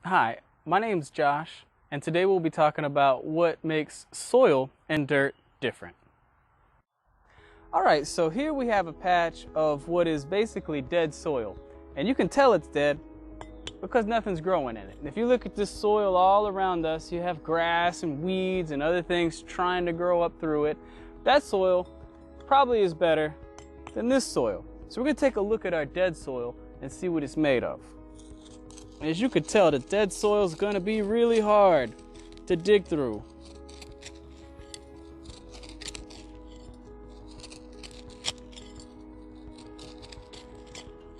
Hi, my name's Josh, and today we'll be talking about what makes soil and dirt different. Alright, so here we have a patch of what is basically dead soil, and you can tell it's dead because nothing's growing in it. And if you look at this soil all around us, you have grass and weeds and other things trying to grow up through it. That soil probably is better than this soil. So we're going to take a look at our dead soil and see what it's made of. As you could tell, the dead soil is going to be really hard to dig through.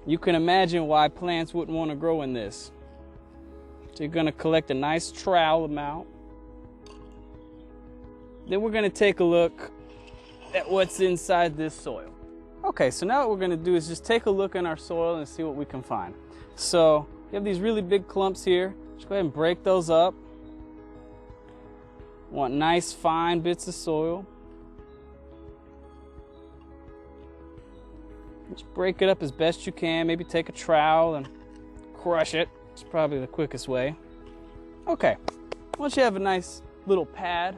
You can imagine why plants wouldn't want to grow in this. So you're going to collect a nice trowel amount. Then we're going to take a look at what's inside this soil. Okay, so now what we're going to do is just take a look in our soil and see what we can find. So you have these really big clumps here. Just go ahead and break those up. Want nice fine bits of soil. Just break it up as best you can. Maybe take a trowel and crush it. It's probably the quickest way. Okay, once you have a nice little pad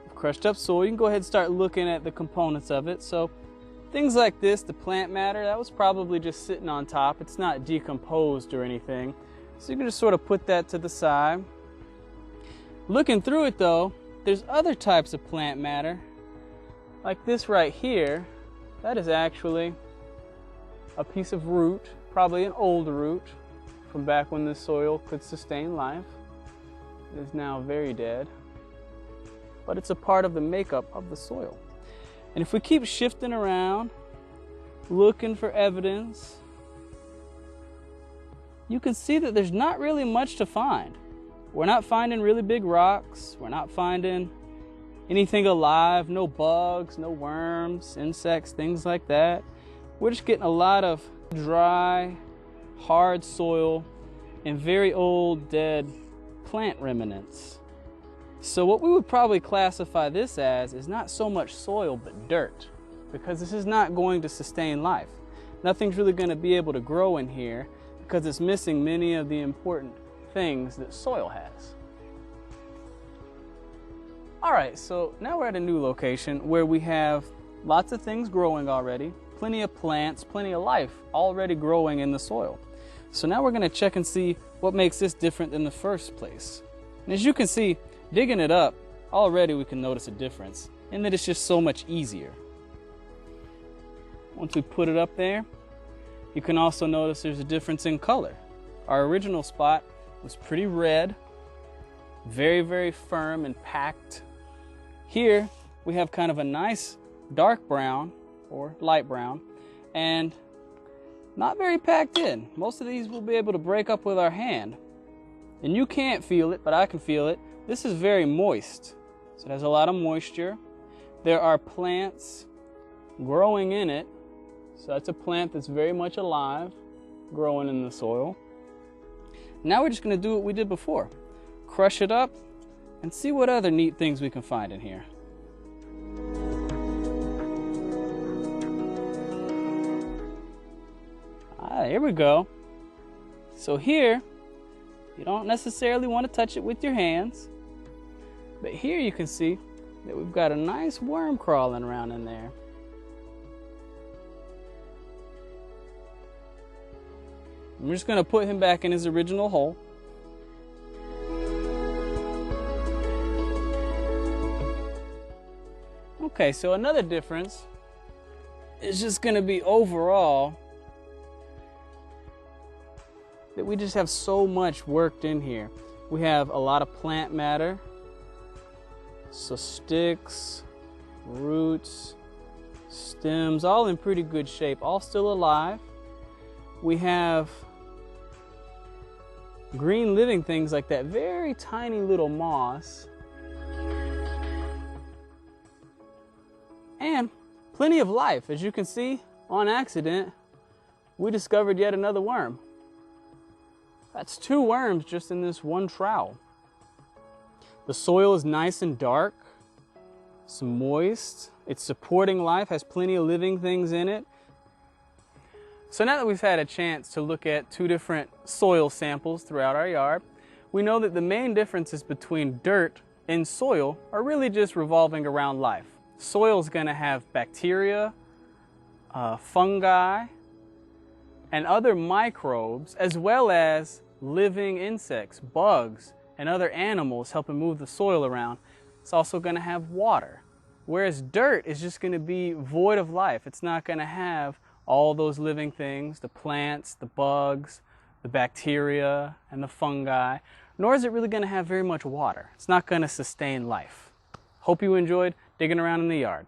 of crushed up soil, you can go ahead and start looking at the components of it. So things like this, the plant matter, that was probably just sitting on top. It's not decomposed or anything. So you can just sort of put that to the side. Looking through it though, there's other types of plant matter. Like this right here, that is actually a piece of root, probably an old root from back when the soil could sustain life. It is now very dead, but it's a part of the makeup of the soil. And if we keep shifting around, looking for evidence, you can see that there's not really much to find. We're not finding really big rocks. We're not finding anything alive, no bugs, no worms, insects, things like that. We're just getting a lot of dry, hard soil and very old, dead plant remnants. So what we would probably classify this as is not so much soil, but dirt, because this is not going to sustain life. Nothing's really going to be able to grow in here because it's missing many of the important things that soil has. All right, so now we're at a new location where we have lots of things growing already, plenty of plants, plenty of life already growing in the soil. So now we're going to check and see what makes this different than the first place. And as you can see, digging it up, already we can notice a difference in that it's just so much easier. Once we put it up there, you can also notice there's a difference in color. Our original spot was pretty red, very, very firm and packed. Here we have kind of a nice dark brown or light brown and not very packed in. Most of these we'll be able to break up with our hand. And you can't feel it, but I can feel it. This is very moist, so it has a lot of moisture. There are plants growing in it, so that's a plant that's very much alive, growing in the soil. Now we're just going to do what we did before. Crush it up and see what other neat things we can find in here. Here we go. So here, you don't necessarily want to touch it with your hands, but here you can see that we've got a nice worm crawling around in there. And we're just going to put him back in his original hole. Okay, so another difference is just going to be overall that we just have so much worked in here. We have a lot of plant matter, so sticks, roots, stems, all in pretty good shape, all still alive. We have green living things like that very tiny little moss. And plenty of life. As you can see, on accident, we discovered yet another worm. That's 2 worms just in this one trowel. The soil is nice and dark. It's moist. It's supporting life, has plenty of living things in it. So now that we've had a chance to look at 2 different soil samples throughout our yard, we know that the main differences between dirt and soil are really just revolving around life. Soil is going to have bacteria, fungi, and other microbes, as well as living insects, bugs, and other animals helping move the soil around. It's also going to have water. Whereas dirt is just going to be void of life. It's not going to have all those living things, the plants, the bugs, the bacteria, and the fungi, nor is it really going to have very much water. It's not going to sustain life. Hope you enjoyed digging around in the yard.